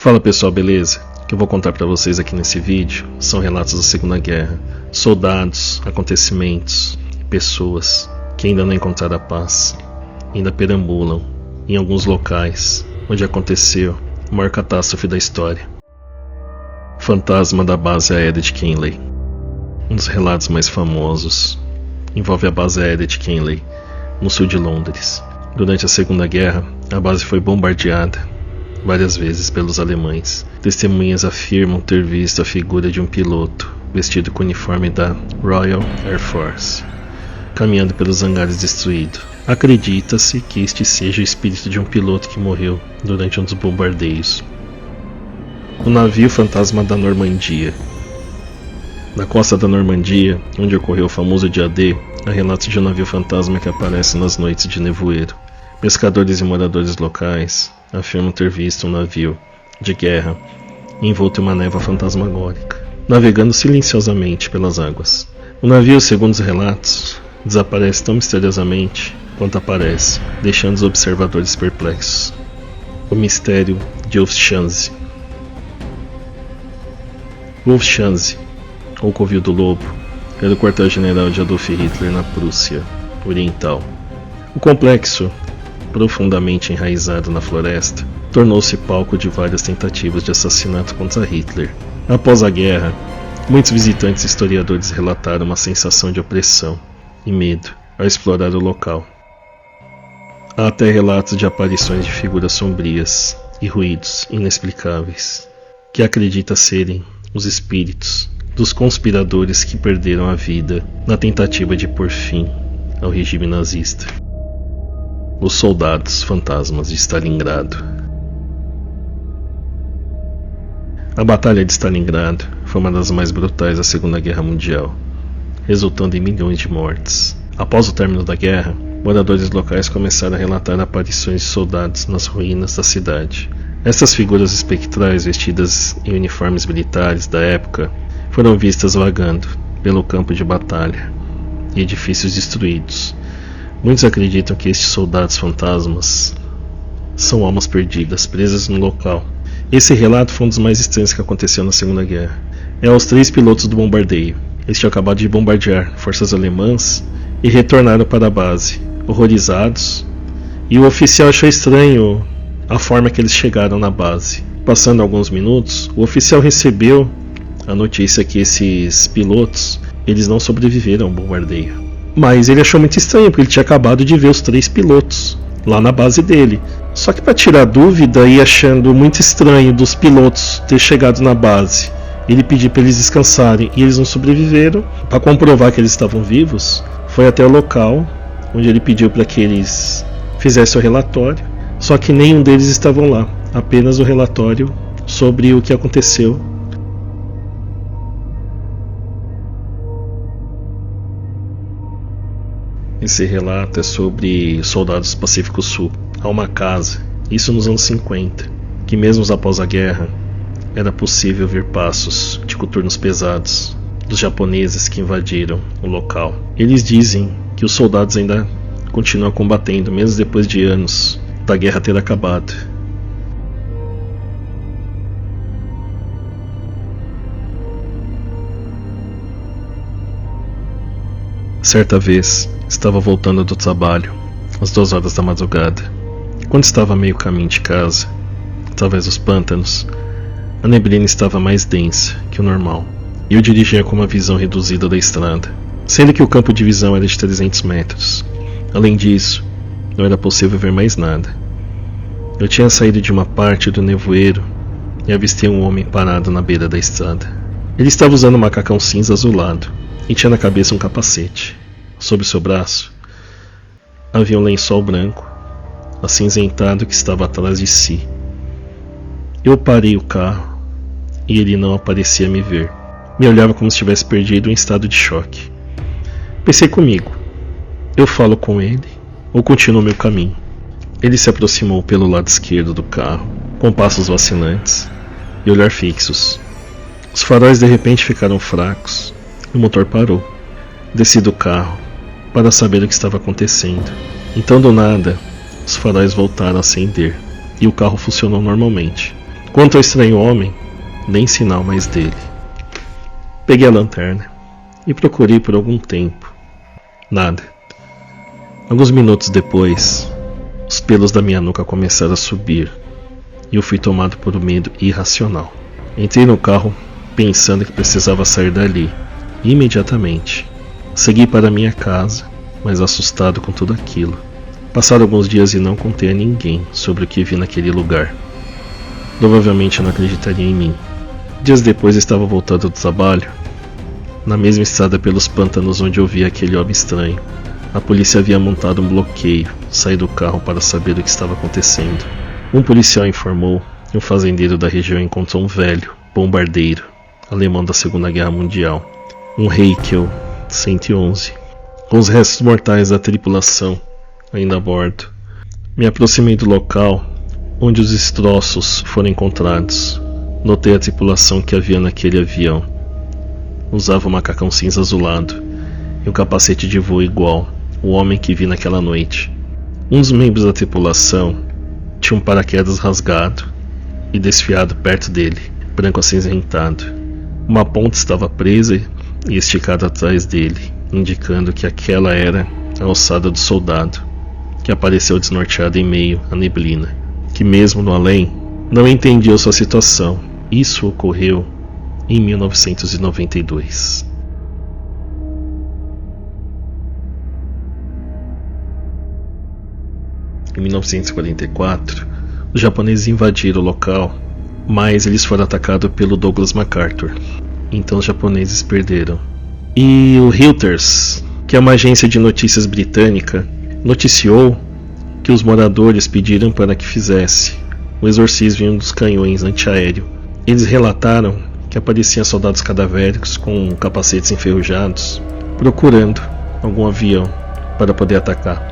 Fala pessoal, beleza? O que eu vou contar pra vocês aqui nesse vídeo são relatos da Segunda Guerra, soldados, acontecimentos e pessoas que ainda não encontraram a paz, ainda perambulam em alguns locais onde aconteceu a maior catástrofe da história. Fantasma da base aérea de Kenley. Um dos relatos mais famosos envolve a base aérea de Kenley, no sul de Londres. Durante a Segunda Guerra, a base foi bombardeada várias vezes pelos alemães. Testemunhas afirmam ter visto a figura de um piloto vestido com o uniforme da Royal Air Force caminhando pelos hangares destruídos. Acredita-se que este seja o espírito de um piloto que morreu durante um dos bombardeios. O navio fantasma da Normandia. Na costa da Normandia, onde ocorreu o famoso dia D, há relatos de um navio fantasma que aparece nas noites de nevoeiro. Pescadores e moradores locais afirmam ter visto um navio de guerra envolto em uma névoa fantasmagórica, navegando silenciosamente pelas águas. O navio, segundo os relatos, desaparece tão misteriosamente quanto aparece, deixando os observadores perplexos. O mistério de Wolfschanze. Wolfschanze, ou Covil do Lobo, era o quartel-general de Adolf Hitler na Prússia Oriental. O complexo, profundamente enraizado na floresta, tornou-se palco de várias tentativas de assassinato contra Hitler. Após a guerra, muitos visitantes e historiadores relataram uma sensação de opressão e medo ao explorar o local. Há até relatos de aparições de figuras sombrias e ruídos inexplicáveis, que acredita serem os espíritos dos conspiradores que perderam a vida na tentativa de pôr fim ao regime nazista. Os soldados fantasmas de Stalingrado. A Batalha de Stalingrado foi uma das mais brutais da Segunda Guerra Mundial, resultando em milhões de mortes. Após o término da guerra, moradores locais começaram a relatar aparições de soldados nas ruínas da cidade. Essas figuras espectrais vestidas em uniformes militares da época foram vistas vagando pelo campo de batalha e edifícios destruídos. Muitos acreditam que estes soldados fantasmas são almas perdidas, presas no local. Esse relato foi um dos mais estranhos que aconteceu na Segunda Guerra. É aos 3 pilotos do bombardeio. Eles tinham acabado de bombardear forças alemãs e retornaram para a base, horrorizados, e o oficial achou estranho a forma que eles chegaram na base. Passando alguns minutos, o oficial recebeu a notícia que esses pilotos eles não sobreviveram ao bombardeio. Mas ele achou muito estranho, porque ele tinha acabado de ver os 3 pilotos lá na base dele. Só que para tirar dúvida e achando muito estranho dos pilotos ter chegado na base, ele pediu para eles descansarem e eles não sobreviveram. Para comprovar que eles estavam vivos, foi até o local onde ele pediu para que eles fizessem o relatório. Só que nenhum deles estavam lá, apenas o relatório sobre o que aconteceu. Esse relato é sobre soldados do Pacífico Sul. Há uma casa, isso nos anos 50, que mesmo após a guerra, era possível ver passos de coturnos pesados dos japoneses que invadiram o local. Eles dizem que os soldados ainda continuam combatendo, mesmo depois de anos da guerra ter acabado. Certa vez, estava voltando do trabalho, às 2 horas da madrugada. Quando estava a meio caminho de casa, através dos pântanos, a neblina estava mais densa que o normal, e eu dirigia com uma visão reduzida da estrada, sendo que o campo de visão era de 300 metros. Além disso, não era possível ver mais nada. Eu tinha saído de uma parte do nevoeiro e avistei um homem parado na beira da estrada. Ele estava usando um macacão cinza azulado e tinha na cabeça um capacete. Sob seu braço havia um lençol branco, acinzentado, que estava atrás de si. Eu parei o carro e ele não parecia me ver. Me olhava como se tivesse perdido em estado de choque. Pensei comigo: eu falo com ele ou continuo meu caminho? Ele se aproximou pelo lado esquerdo do carro, com passos vacilantes e olhar fixos. Os faróis de repente ficaram fracos e o motor parou. Desci do carro para saber o que estava acontecendo. Então, do nada, os faróis voltaram a acender e o carro funcionou normalmente. Quanto ao estranho homem, nem sinal mais dele. Peguei a lanterna e procurei por algum tempo. Nada. Alguns minutos depois, os pelos da minha nuca começaram a subir e eu fui tomado por um medo irracional. Entrei no carro pensando que precisava sair dali imediatamente. Segui para minha casa, mas assustado com tudo aquilo. Passaram alguns dias e não contei a ninguém sobre o que vi naquele lugar. Provavelmente não acreditaria em mim. Dias depois estava voltando do trabalho, na mesma estrada pelos pântanos onde eu vi aquele homem estranho. A polícia havia montado um bloqueio. Saí do carro para saber o que estava acontecendo. Um policial informou que um fazendeiro da região encontrou um velho bombardeiro alemão da Segunda Guerra Mundial, um Heinkel 111, com os restos mortais da tripulação ainda a bordo. Me aproximei do local onde os destroços foram encontrados. Notei a tripulação que havia naquele avião. Usava um macacão cinza azulado e um capacete de voo igual o homem que vi naquela noite. Um dos membros da tripulação tinha um paraquedas rasgado e desfiado perto dele, branco acinzentado. Uma ponta estava presa e esticada atrás dele, indicando que aquela era a alçada do soldado, que apareceu desnorteado em meio à neblina, que mesmo no além não entendia sua situação. Isso ocorreu em 1992. Em 1944, os japoneses invadiram o local, mas eles foram atacados pelo Douglas MacArthur. Então os japoneses perderam. E o Reuters, que é uma agência de notícias britânica, noticiou que os moradores pediram para que fizesse o exorcismo em um dos canhões antiaéreo. Eles relataram que apareciam soldados cadavéricos com capacetes enferrujados, procurando algum avião para poder atacar.